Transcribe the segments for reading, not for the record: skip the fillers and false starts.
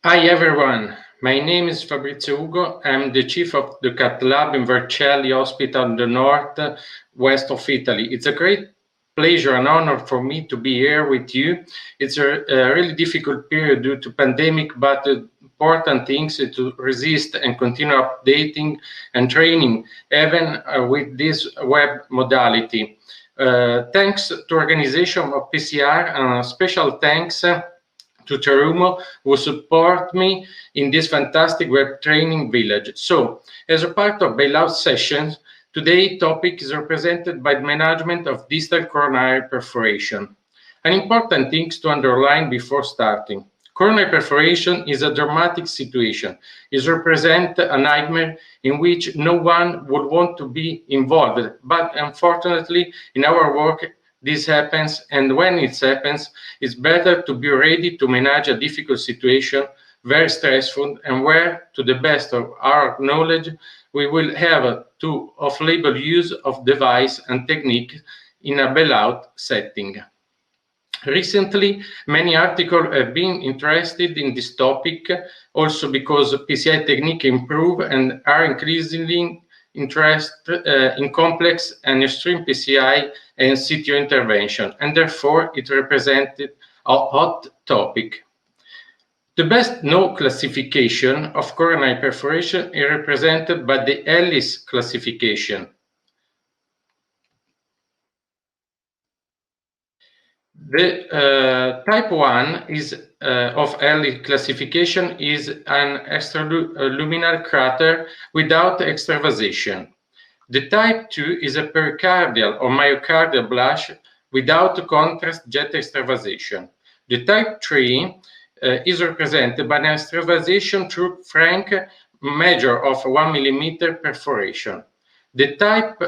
Hi everyone, my name is Fabrizio Ugo. I'm the chief of the cath lab in Vercelli Hospital in the north west of Italy. It's a great pleasure and honor for me to be here with you. It's a really difficult period due to pandemic, but the important things is to resist and continue updating and training, even with this web modality. Thanks to organization of PCR, and special thanks to Terumo, who support me in this fantastic web training village. So, as a part of bailout sessions, today's topic is represented by the management of distal coronary perforation. An important thing to underline before starting. Coronary perforation is a dramatic situation. It represents a nightmare in which no one would want to be involved. But unfortunately, in our work, this happens, and when it happens, it's better to be ready to manage a difficult situation, very stressful, and where, to the best of our knowledge, we will have to off-label use of device and technique in a bailout setting. Recently, many articles have been interested in this topic, also because PCI technique improve and are increasingly interested in complex and extreme PCI and CTO intervention, and therefore it represented a hot topic. The best known classification of coronary perforation is represented by the Ellis classification. The type 1 is of early classification is an extraluminal crater without extravasation. The type 2 is a pericardial or myocardial blush without contrast jet extravasation. The type 3 is represented by an extravasation through frank measure of 1 millimeter perforation. The type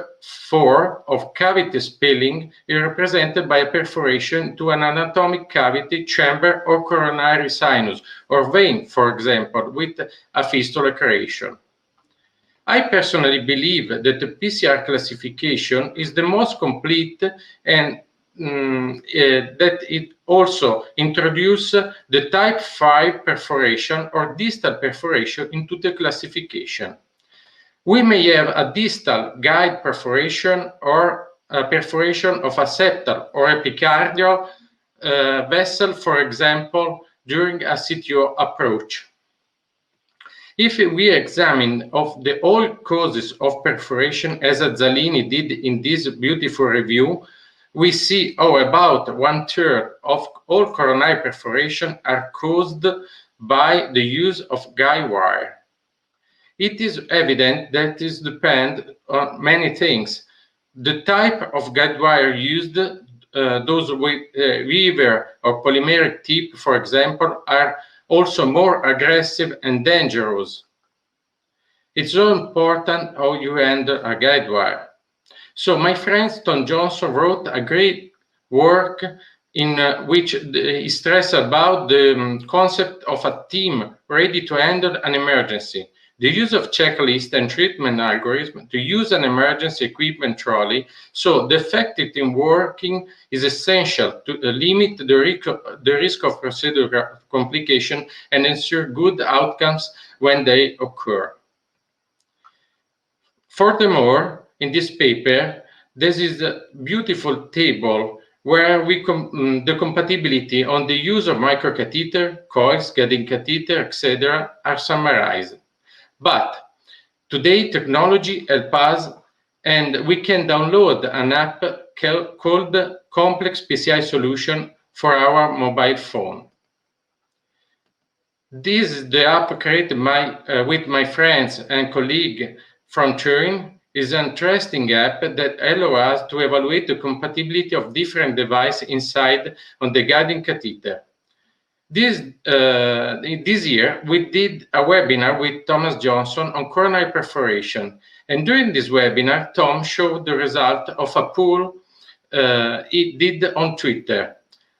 4 of cavity spilling is represented by a perforation to an anatomic cavity, chamber, or coronary sinus, or vein, for example, with a fistula creation. I personally believe that the PCR classification is the most complete and that it also introduces the type 5 perforation or distal perforation into the classification. We may have a distal guide perforation or a perforation of a septal or epicardial vessel, for example, during a CTO approach. If we examine of the all causes of perforation, as Azzalini did in this beautiful review, we see about 1/3 of all coronary perforation are caused by the use of guide wire. It is evident that this depends on many things. The type of guide wire used, those with weaver or polymeric tip, for example, are also more aggressive and dangerous. It's so important how you handle a guide wire. So my friend Tom Johnson wrote a great work in which he stressed about the concept of a team ready to handle an emergency. The use of checklist and treatment algorithm to use an emergency equipment trolley. So the effective team working is essential to limit the risk of procedural complication and ensure good outcomes when they occur. Furthermore, in this paper, this is a beautiful table where the compatibility on the use of microcatheter, coils, guiding catheter, etc. are summarized. But today technology helps us and we can download an app called Complex PCI Solution for our mobile phone. This is the app created with my friends and colleagues from Turin. Is an interesting app that allows us to evaluate the compatibility of different devices inside on the guiding catheter. This year, we did a webinar with Thomas Johnson on coronary perforation. And during this webinar, Tom showed the result of a poll he did on Twitter.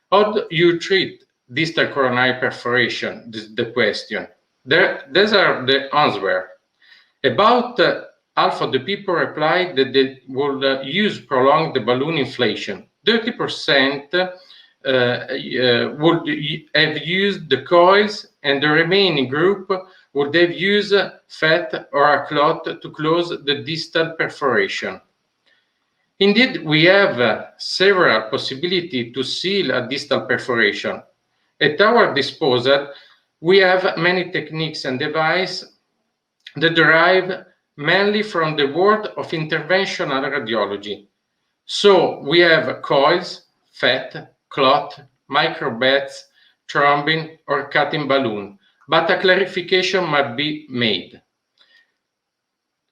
How do you treat distal coronary perforation? This is the question. These are the answers. About half of the people replied that they would use prolonged balloon inflation. 30% would have used the coils, and the remaining group would have used fat or a clot to close the distal perforation. Indeed, we have several possibilities to seal a distal perforation. At our disposal, we have many techniques and devices that derive mainly from the world of interventional radiology. So we have coils, fat, clot, microbeds, thrombin, or cutting balloon, but a clarification must be made.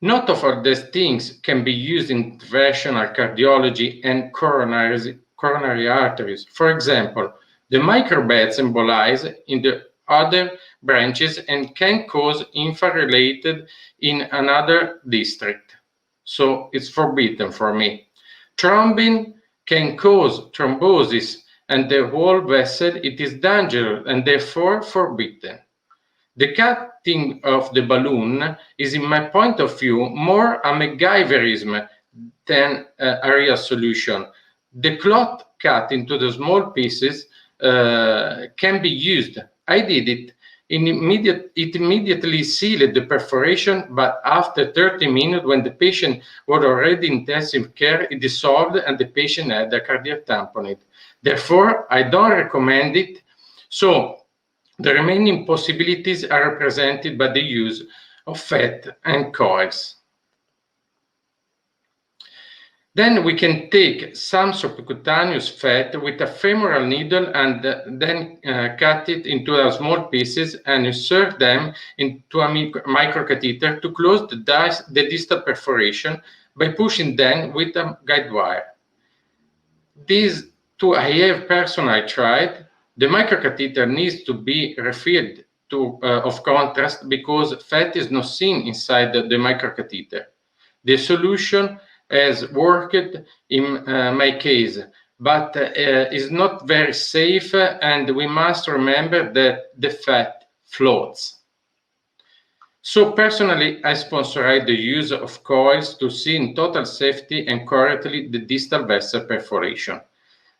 Not all these things can be used in interventional cardiology and coronary arteries. For example, the microbeds embolize in the other branches and can cause infarct related in another district. So it's forbidden for me. Thrombin can cause thrombosis and the whole vessel. It is dangerous and therefore forbidden. The cutting of the balloon is, in my point of view, more a MacGyverism than a real solution. The clot cut into the small pieces can be used. I did it. It immediately sealed the perforation, but after 30 minutes, when the patient was already in intensive care, it dissolved and the patient had a cardiac tamponade. Therefore, I don't recommend it. So, the remaining possibilities are represented by the use of fat and coils. Then we can take some subcutaneous fat with a femoral needle and then cut it into small pieces and insert them into a microcatheter to close the distal perforation by pushing them with a guide wire. These two I have personally tried. The microcatheter needs to be refilled of contrast because fat is not seen inside the microcatheter. The solution has worked in my case, but is not very safe, and we must remember that the fat floats. So personally, I sponsored the use of coils to see in total safety and correctly the distal vessel perforation.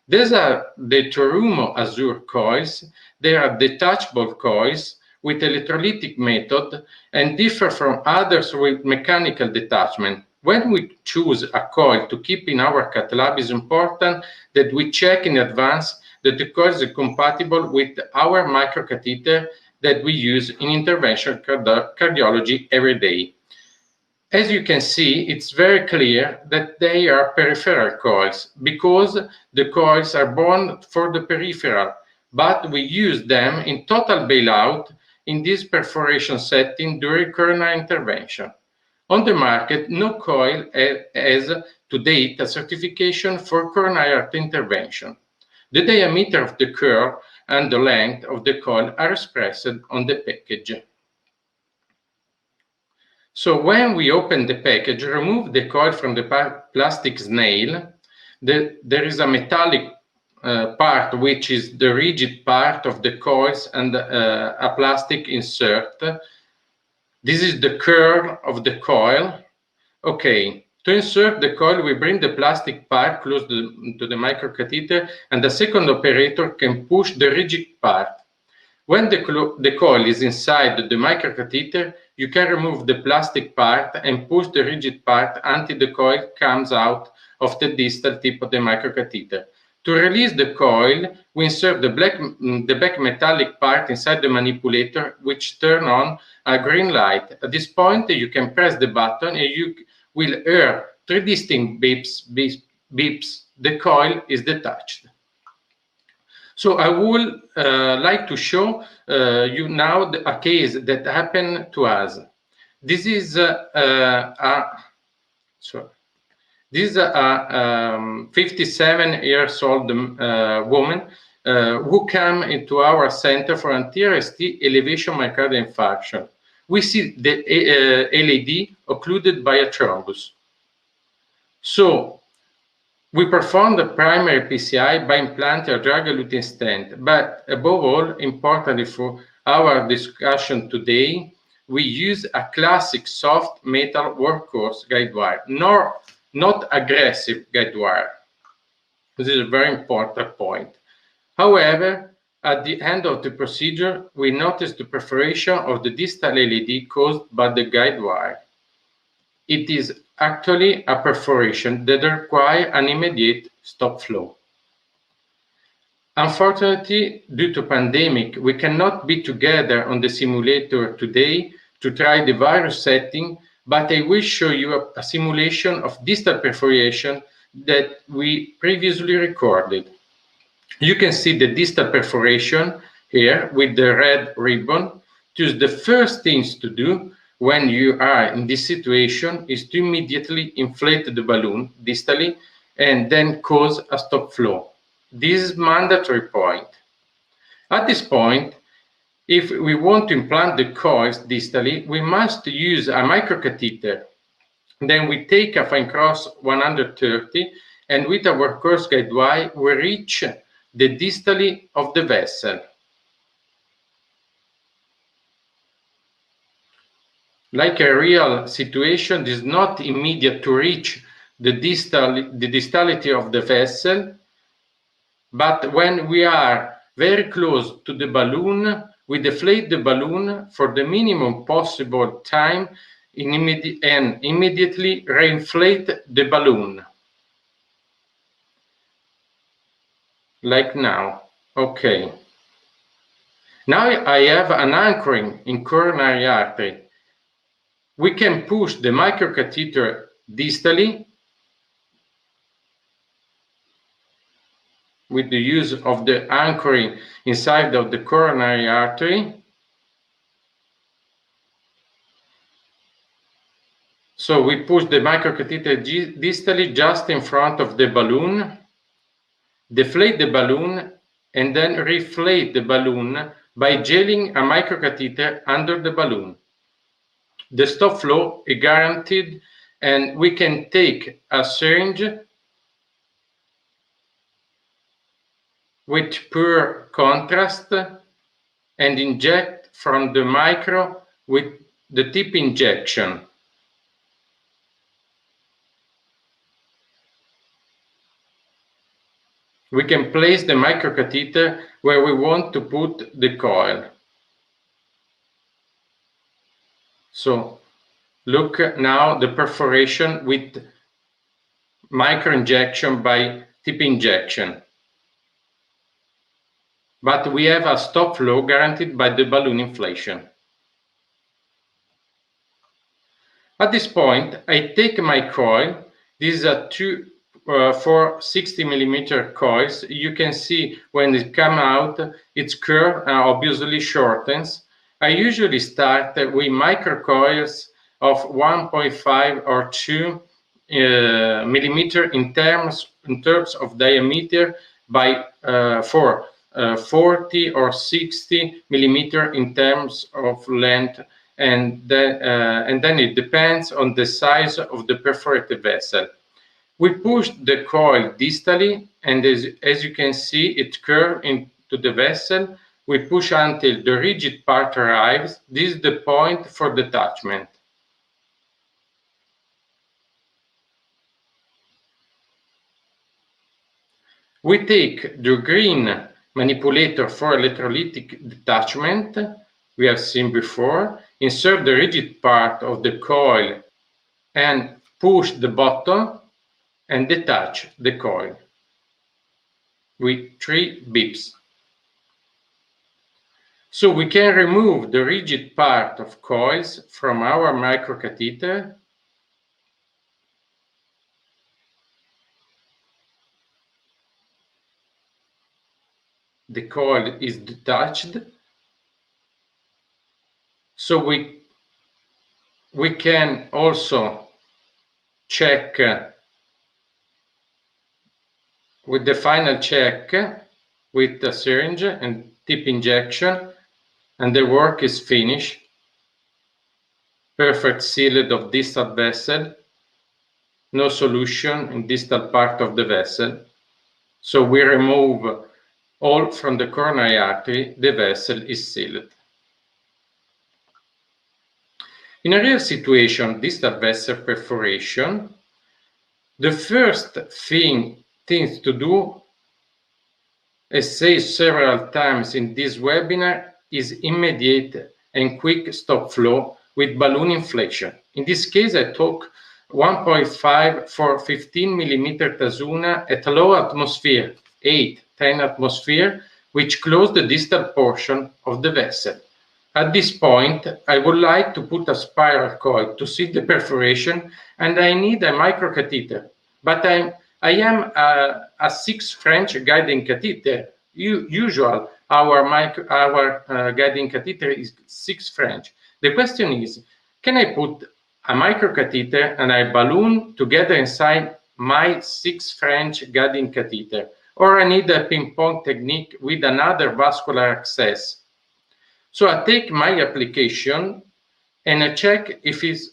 These are the Terumo Azure coils. They are detachable coils with electrolytic method and differ from others with mechanical detachment. When we choose a coil to keep in our cath lab, it's important that we check in advance that the coil is compatible with our microcatheter that we use in interventional cardiology every day. As you can see, it's very clear that they are peripheral coils because the coils are born for the peripheral, but we use them in total bailout in this perforation setting during coronary intervention. On the market, no coil has to date a certification for coronary artery intervention. The diameter of the curve and the length of the coil are expressed on the package. So when we open the package, remove the coil from the plastic snail. There is a metallic part, which is the rigid part of the coils, and a plastic insert. This is the curve of the coil. Okay, to insert the coil, we bring the plastic part close to the microcatheter, and the second operator can push the rigid part. When the coil is inside the microcatheter, you can remove the plastic part and push the rigid part until the coil comes out of the distal tip of the microcatheter. To release the coil, we insert the back metallic part inside the manipulator, which turns on a green light. At this point, you can press the button and you will hear 3 distinct beeps. The coil is detached. So I would like to show you now a case that happened to us. This is a 57 years old woman who came into our center for anterior ST elevation myocardial infarction. We see the LAD occluded by a thrombus. So we performed the primary PCI by implanting a drug-eluting stent, but above all, importantly for our discussion today, we use a classic soft metal workhorse guide wire, not aggressive guide wire. This is a very important point. However, at the end of the procedure, we noticed the perforation of the distal LED caused by the guide wire. It is actually a perforation that requires an immediate stop flow. Unfortunately, due to pandemic, we cannot be together on the simulator today to try the virus setting, but I will show you a simulation of distal perforation that we previously recorded. You can see the distal perforation here with the red ribbon. Choose the first things to do when you are in this situation is to immediately inflate the balloon distally and then cause a stop flow. This is mandatory point. At this point, if we want to implant the coils distally, we must use a microcatheter. Then we take a fine cross 130 and with our course guide wire, we reach the distally of the vessel. Like a real situation, it is not immediate to reach the distality of the vessel, but when we are very close to the balloon, we deflate the balloon for the minimum possible time and immediately reinflate the balloon. Like now. Okay. Now I have an anchoring in coronary artery. We can push the microcatheter distally with the use of the anchoring inside of the coronary artery. So we push the microcatheter distally just in front of the balloon, deflate the balloon, and then reflate the balloon by gelling a microcatheter under the balloon. The stop flow is guaranteed, and we can take a syringe with pure contrast and inject from the micro with the tip injection. We can place the microcatheter where we want to put the coil. So look now the perforation with micro injection by tip injection. But we have a stop flow guaranteed by the balloon inflation. At this point, I take my coil. These are two 460 millimeter coils. You can see when it comes out, its curve obviously shortens. I usually start with micro coils of 1.5 or 2 millimeter in terms of diameter by for 40 or 60 millimeter in terms of length, and then it depends on the size of the perforated vessel. We push the coil distally, and as you can see, it curves into the vessel. We push until the rigid part arrives. This is the point for detachment. We take the green manipulator for electrolytic detachment we have seen before, insert the rigid part of the coil and push the button and detach the coil with 3 beeps. So we can remove the rigid part of coils from our microcatheter. The coil is detached. So we can also check with the final check with the syringe and tip injection, and the work is finished. Perfect sealed of distal vessel, no solution in distal part of the vessel. So we remove all from the coronary artery, the vessel is sealed. In a real situation, distal vessel perforation, the first things to do as said several times in this webinar, is immediate and quick stop flow with balloon inflation. In this case, I took 1.5 for 15 millimeter Tasuna at low atmosphere, 8-10 atmosphere, which closed the distal portion of the vessel. At this point, I would like to put a spiral coil to see the perforation, and I need a microcatheter. But I am a 6 French guiding catheter. Usual, our guiding catheter is 6 French. The question is, can I put a microcatheter and a balloon together inside my 6 French guiding catheter? Or I need a ping-pong technique with another vascular access? So I take my application and I check if it's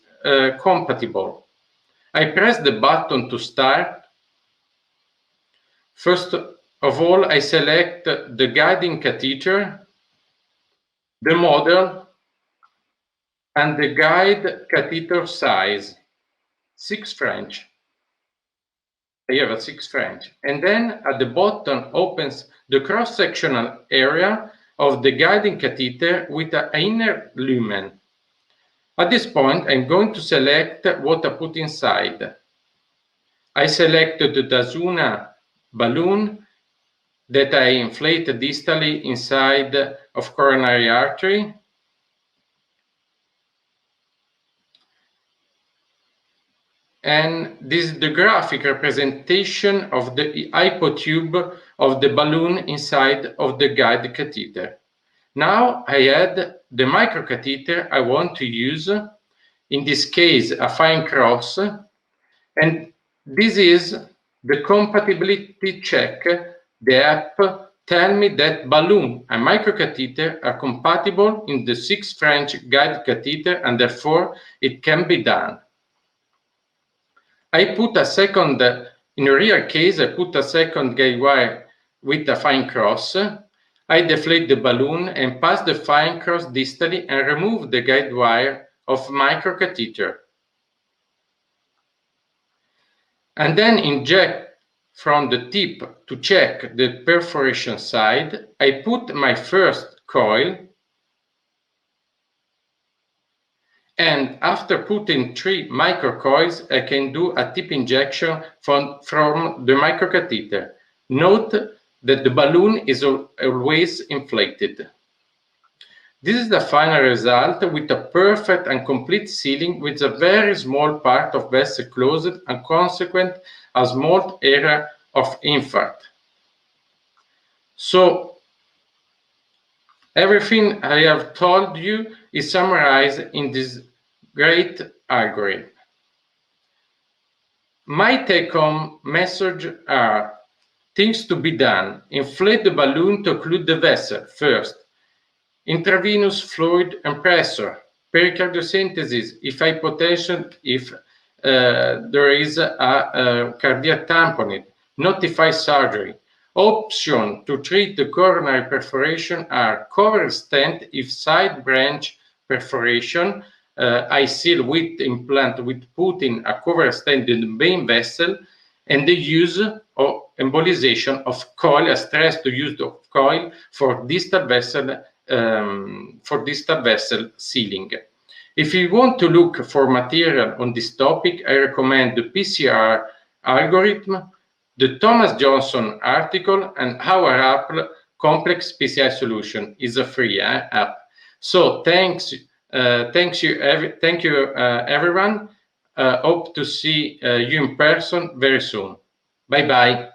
compatible. I press the button to start. First of all, I select the guiding catheter, the model, and the guide catheter size, 6 French. I have a 6 French. And then at the bottom opens the cross-sectional area of the guiding catheter with an inner lumen. At this point, I'm going to select what I put inside. I selected the Tasuna balloon that I inflate distally inside of coronary artery. And this is the graphic representation of the hypotube of the balloon inside of the guide catheter. Now I add the microcatheter I want to use, in this case a fine cross, and this is the compatibility check. The app tells me that balloon and microcatheter are compatible in the 6 French guide catheter, and therefore it can be done. I put a second, in a real case, I put a second guide wire with a fine cross. I deflate the balloon and pass the fine cross distally and remove the guide wire of microcatheter. And then inject from the tip to check the perforation side. I put my first coil, and after putting 3 microcoils, I can do a tip injection from the microcatheter. Note that the balloon is always inflated. This is the final result with a perfect and complete sealing with a very small part of vessel closed and consequent a small area of infarct. So everything I have told you is summarized in this great algorithm. My take-home message are: things to be done. Inflate the balloon to occlude the vessel first. Intravenous fluid and pressure. Pericardiocentesis if hypotension, if there is a cardiac tamponade. Notify surgery. Option to treat the coronary perforation are cover stent if side branch perforation. I seal with implant with putting a cover stent in the main vessel, and the use of embolization of coil, a stress to use of coil for distal vessel sealing. If you want to look for material on this topic, I recommend the PCR algorithm, the Thomas Johnson article, and our app, Complex PCI Solution, is a free app. So thank you everyone. Hope to see you in person very soon. Bye bye.